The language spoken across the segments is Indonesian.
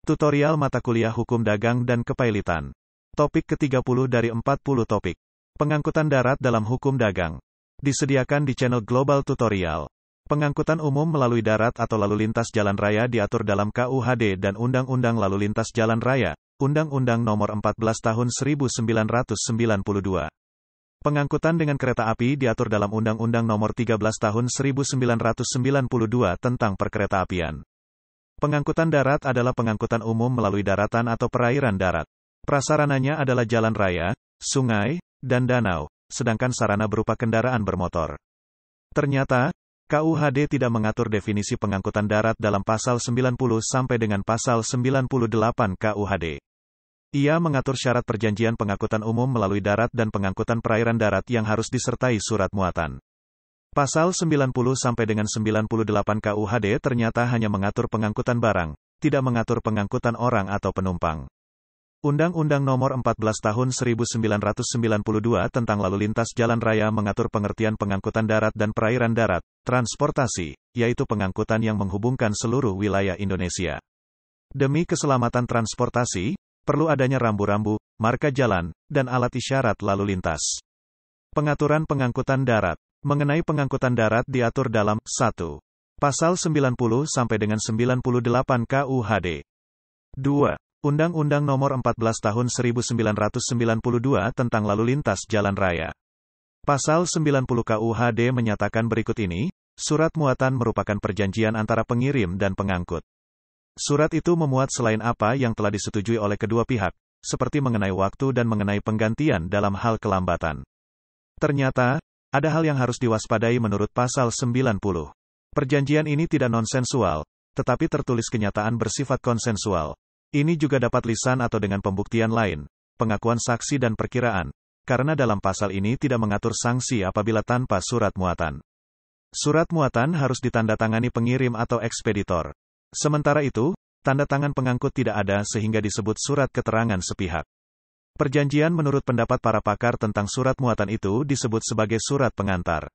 Tutorial mata kuliah Hukum Dagang dan Kepailitan. Topik ke-30 dari 40 topik. Pengangkutan darat dalam hukum dagang. Disediakan di channel Global Tutorial. Pengangkutan umum melalui darat atau lalu lintas jalan raya diatur dalam KUHD dan Undang-Undang Lalu Lintas Jalan Raya, Undang-Undang Nomor 14 Tahun 1992. Pengangkutan dengan kereta api diatur dalam Undang-Undang Nomor 13 Tahun 1992 tentang Perkeretaapian. Pengangkutan darat adalah pengangkutan umum melalui daratan atau perairan darat. Prasarananya adalah jalan raya, sungai, dan danau, sedangkan sarana berupa kendaraan bermotor. Ternyata, KUHD tidak mengatur definisi pengangkutan darat dalam pasal 90 sampai dengan pasal 98 KUHD. Ia mengatur syarat perjanjian pengangkutan umum melalui darat dan pengangkutan perairan darat yang harus disertai surat muatan. Pasal 90 sampai dengan 98 KUHD ternyata hanya mengatur pengangkutan barang, tidak mengatur pengangkutan orang atau penumpang. Undang-Undang Nomor 14 Tahun 1992 tentang Lalu Lintas Jalan Raya mengatur pengertian pengangkutan darat dan perairan darat, transportasi, yaitu pengangkutan yang menghubungkan seluruh wilayah Indonesia. Demi keselamatan transportasi, perlu adanya rambu-rambu, marka jalan, dan alat isyarat lalu lintas. Pengaturan pengangkutan darat. Mengenai pengangkutan darat diatur dalam 1. Pasal 90 sampai dengan 98 KUHD. 2. Undang-Undang Nomor 14 Tahun 1992 tentang Lalu Lintas Jalan Raya. Pasal 90 KUHD menyatakan berikut ini, surat muatan merupakan perjanjian antara pengirim dan pengangkut. Surat itu memuat selain apa yang telah disetujui oleh kedua pihak, seperti mengenai waktu dan mengenai penggantian dalam hal kelambatan. Ternyata, ada hal yang harus diwaspadai menurut pasal 90. Perjanjian ini tidak nonsensual, tetapi tertulis kenyataan bersifat konsensual. Ini juga dapat lisan atau dengan pembuktian lain, pengakuan saksi dan perkiraan, karena dalam pasal ini tidak mengatur sanksi apabila tanpa surat muatan. Surat muatan harus ditandatangani pengirim atau ekspeditor. Sementara itu, tanda tangan pengangkut tidak ada sehingga disebut surat keterangan sepihak. Perjanjian menurut pendapat para pakar tentang surat muatan itu disebut sebagai surat pengantar.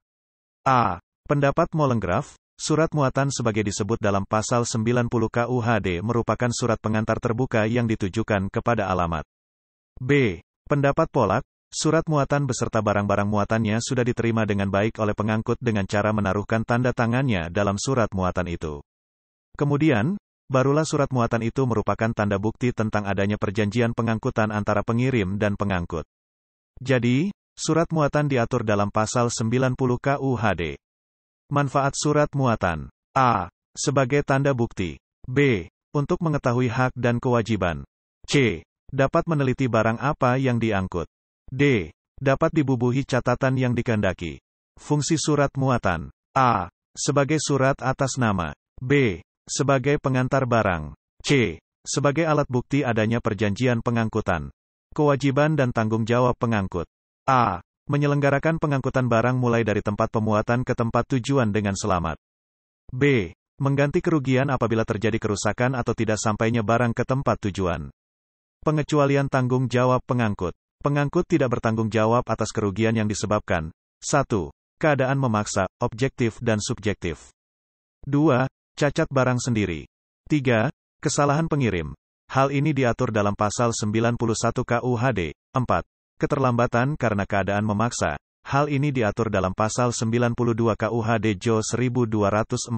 A. Pendapat Mollengraaf, surat muatan sebagai disebut dalam pasal 90 KUHD merupakan surat pengantar terbuka yang ditujukan kepada alamat. B. Pendapat Pollak, surat muatan beserta barang-barang muatannya sudah diterima dengan baik oleh pengangkut dengan cara menaruhkan tanda tangannya dalam surat muatan itu. Kemudian, barulah surat muatan itu merupakan tanda bukti tentang adanya perjanjian pengangkutan antara pengirim dan pengangkut. Jadi, surat muatan diatur dalam pasal 90 KUHD. Manfaat surat muatan. A. Sebagai tanda bukti. B. Untuk mengetahui hak dan kewajiban. C. Dapat meneliti barang apa yang diangkut. D. Dapat dibubuhi catatan yang dikehendaki. Fungsi surat muatan. A. Sebagai surat atas nama. B. Sebagai pengantar barang. C. Sebagai alat bukti adanya perjanjian pengangkutan. Kewajiban dan tanggung jawab pengangkut. A. Menyelenggarakan pengangkutan barang mulai dari tempat pemuatan ke tempat tujuan dengan selamat. B. Mengganti kerugian apabila terjadi kerusakan atau tidak sampainya barang ke tempat tujuan. Pengecualian tanggung jawab pengangkut. Pengangkut tidak bertanggung jawab atas kerugian yang disebabkan. 1. Keadaan memaksa, objektif dan subjektif. 2. Cacat barang sendiri. 3. Kesalahan pengirim. Hal ini diatur dalam pasal 91 KUHD. 4. Keterlambatan karena keadaan memaksa. Hal ini diatur dalam pasal 92 KUHD JO 1244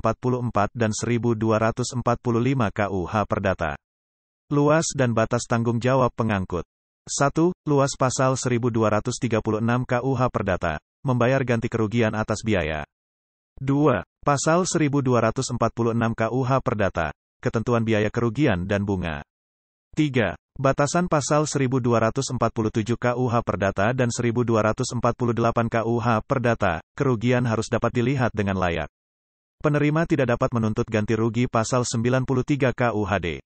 dan 1245 KUH Perdata. Luas dan batas tanggung jawab pengangkut. 1. Luas pasal 1236 KUH Perdata. Membayar ganti kerugian atas biaya. 2. Pasal 1246 KUH Perdata, ketentuan biaya kerugian dan bunga. 3. Batasan pasal 1247 KUH Perdata dan 1248 KUH Perdata, kerugian harus dapat dilihat dengan layak. Penerima tidak dapat menuntut ganti rugi pasal 93 KUHD.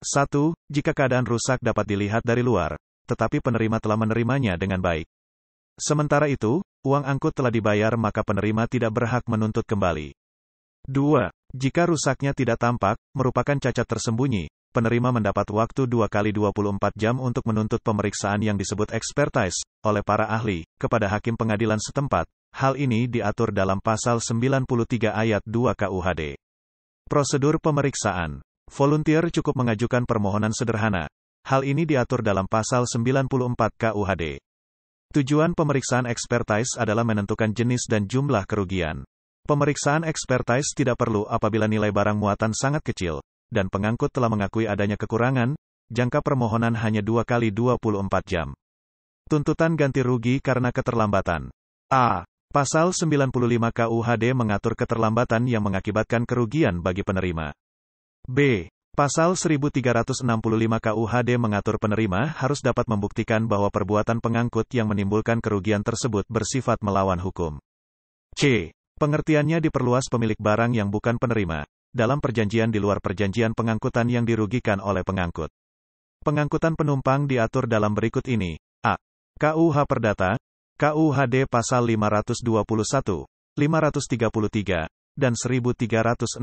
1. Jika keadaan rusak dapat dilihat dari luar, tetapi penerima telah menerimanya dengan baik. Sementara itu, uang angkut telah dibayar maka penerima tidak berhak menuntut kembali. 2. Jika rusaknya tidak tampak, merupakan cacat tersembunyi, penerima mendapat waktu 2 kali 24 jam untuk menuntut pemeriksaan yang disebut expertise oleh para ahli kepada hakim pengadilan setempat. Hal ini diatur dalam pasal 93 ayat 2 KUHD. Prosedur pemeriksaan. Volunteer cukup mengajukan permohonan sederhana. Hal ini diatur dalam pasal 94 KUHD. Tujuan pemeriksaan expertise adalah menentukan jenis dan jumlah kerugian. Pemeriksaan expertise tidak perlu apabila nilai barang muatan sangat kecil, dan pengangkut telah mengakui adanya kekurangan. Jangka permohonan hanya 2 kali 24 jam. Tuntutan ganti rugi karena keterlambatan. A. Pasal 95 KUHD mengatur keterlambatan yang mengakibatkan kerugian bagi penerima. B. Pasal 1365 KUHD mengatur penerima harus dapat membuktikan bahwa perbuatan pengangkut yang menimbulkan kerugian tersebut bersifat melawan hukum. C. Pengertiannya diperluas pemilik barang yang bukan penerima, dalam perjanjian di luar perjanjian pengangkutan yang dirugikan oleh pengangkut. Pengangkutan penumpang diatur dalam berikut ini. A. KUH Perdata, KUHD Pasal 521, 533, dan 1367.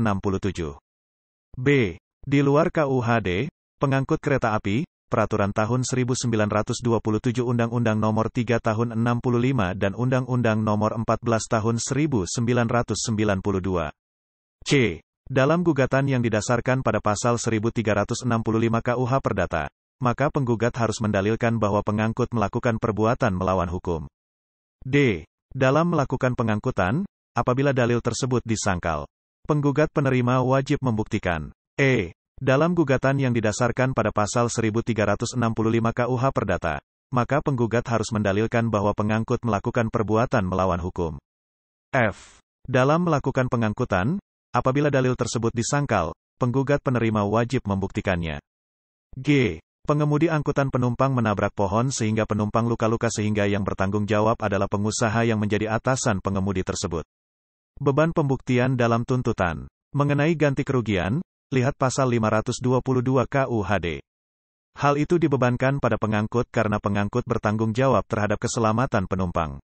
B. Di luar KUHD, pengangkut kereta api, Peraturan Tahun 1927 Undang-Undang Nomor 3 Tahun 65 dan Undang-Undang Nomor 14 Tahun 1992. C. Dalam gugatan yang didasarkan pada pasal 1365 KUH Perdata, maka penggugat harus mendalilkan bahwa pengangkut melakukan perbuatan melawan hukum. D. Dalam melakukan pengangkutan, apabila dalil tersebut disangkal, penggugat penerima wajib membuktikan. E. Dalam gugatan yang didasarkan pada pasal 1365 KUH Perdata, maka penggugat harus mendalilkan bahwa pengangkut melakukan perbuatan melawan hukum. F. Dalam melakukan pengangkutan, apabila dalil tersebut disangkal, penggugat penerima wajib membuktikannya. G. Pengemudi angkutan penumpang menabrak pohon sehingga penumpang luka-luka sehingga yang bertanggung jawab adalah pengusaha yang menjadi atasan pengemudi tersebut. Beban pembuktian dalam tuntutan. Mengenai ganti kerugian, lihat pasal 522 KUHD. Hal itu dibebankan pada pengangkut karena pengangkut bertanggung jawab terhadap keselamatan penumpang.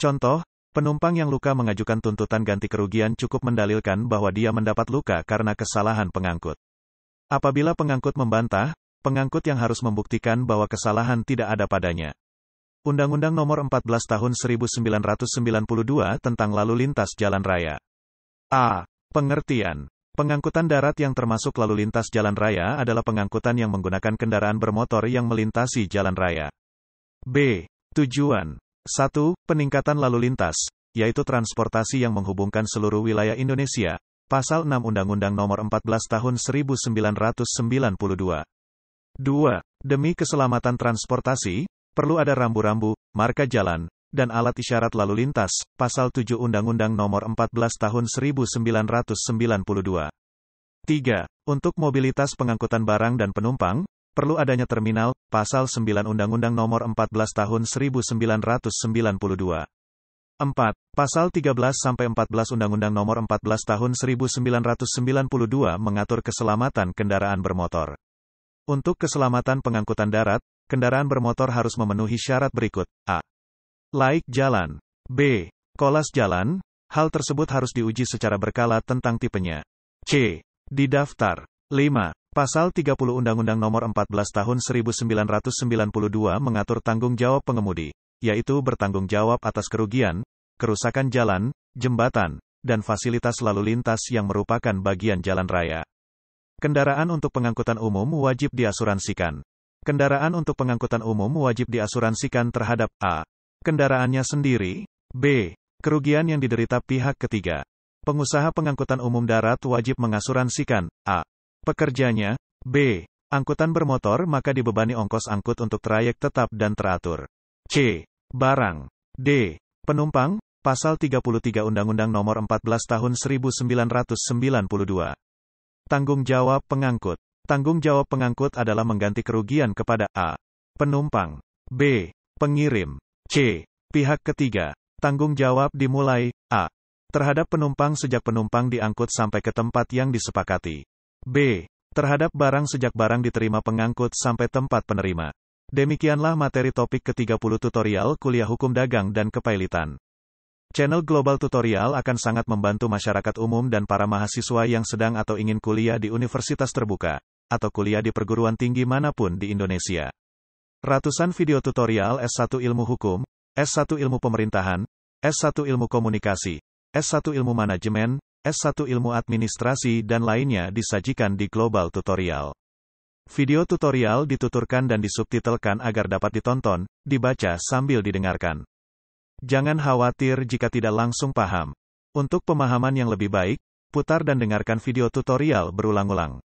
Contoh, penumpang yang luka mengajukan tuntutan ganti kerugian cukup mendalilkan bahwa dia mendapat luka karena kesalahan pengangkut. Apabila pengangkut membantah, pengangkut yang harus membuktikan bahwa kesalahan tidak ada padanya. Undang-Undang Nomor 14 Tahun 1992 tentang Lalu Lintas Jalan Raya. A. Pengertian. Pengangkutan darat yang termasuk lalu lintas jalan raya adalah pengangkutan yang menggunakan kendaraan bermotor yang melintasi jalan raya. B. Tujuan. 1. Peningkatan lalu lintas, yaitu transportasi yang menghubungkan seluruh wilayah Indonesia. Pasal 6 Undang-Undang Nomor 14 Tahun 1992. 2. Demi keselamatan transportasi, perlu ada rambu-rambu, marka jalan, dan alat isyarat lalu lintas, Pasal 7 Undang-Undang Nomor 14 Tahun 1992. 3. Untuk mobilitas pengangkutan barang dan penumpang, perlu adanya terminal, Pasal 9 Undang-Undang Nomor 14 Tahun 1992. 4. Pasal 13-14 Undang-Undang Nomor 14 Tahun 1992 mengatur keselamatan kendaraan bermotor. Untuk keselamatan pengangkutan darat, kendaraan bermotor harus memenuhi syarat berikut. A. Laik jalan. B. Kolas jalan. Hal tersebut harus diuji secara berkala tentang tipenya. C. Didaftar. 5. Pasal 30 Undang-Undang Nomor 14 Tahun 1992 mengatur tanggung jawab pengemudi, yaitu bertanggung jawab atas kerugian, kerusakan jalan, jembatan, dan fasilitas lalu lintas yang merupakan bagian jalan raya. Kendaraan untuk pengangkutan umum wajib diasuransikan. Kendaraan untuk pengangkutan umum wajib diasuransikan terhadap A. Kendaraannya sendiri. B. Kerugian yang diderita pihak ketiga. Pengusaha pengangkutan umum darat wajib mengasuransikan A. Pekerjanya. B. Angkutan bermotor maka dibebani ongkos angkut untuk trayek tetap dan teratur. C. Barang. D. Penumpang. Pasal 33 Undang-Undang Nomor 14 Tahun 1992. Tanggung jawab pengangkut. Tanggung jawab pengangkut adalah mengganti kerugian kepada A. Penumpang. B. Pengirim. C. Pihak ketiga. Tanggung jawab dimulai A. Terhadap penumpang sejak penumpang diangkut sampai ke tempat yang disepakati. B. Terhadap barang sejak barang diterima pengangkut sampai tempat penerima. Demikianlah materi topik ke-30 tutorial kuliah hukum dagang dan kepailitan. Channel Global Tutorial akan sangat membantu masyarakat umum dan para mahasiswa yang sedang atau ingin kuliah di universitas terbuka. atau kuliah di perguruan tinggi manapun di Indonesia. Ratusan video tutorial S1 Ilmu Hukum, S1 Ilmu Pemerintahan, S1 Ilmu Komunikasi, S1 Ilmu Manajemen, S1 Ilmu Administrasi dan lainnya disajikan di Global Tutorial. Video tutorial dituturkan dan disubtitelkan agar dapat ditonton, dibaca sambil didengarkan. Jangan khawatir jika tidak langsung paham. Untuk pemahaman yang lebih baik, putar dan dengarkan video tutorial berulang-ulang.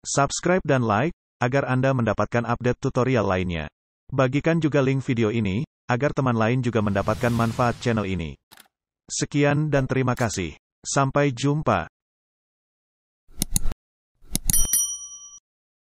Subscribe dan like, agar Anda mendapatkan update tutorial lainnya. Bagikan juga link video ini, agar teman lain juga mendapatkan manfaat channel ini. Sekian dan terima kasih. Sampai jumpa.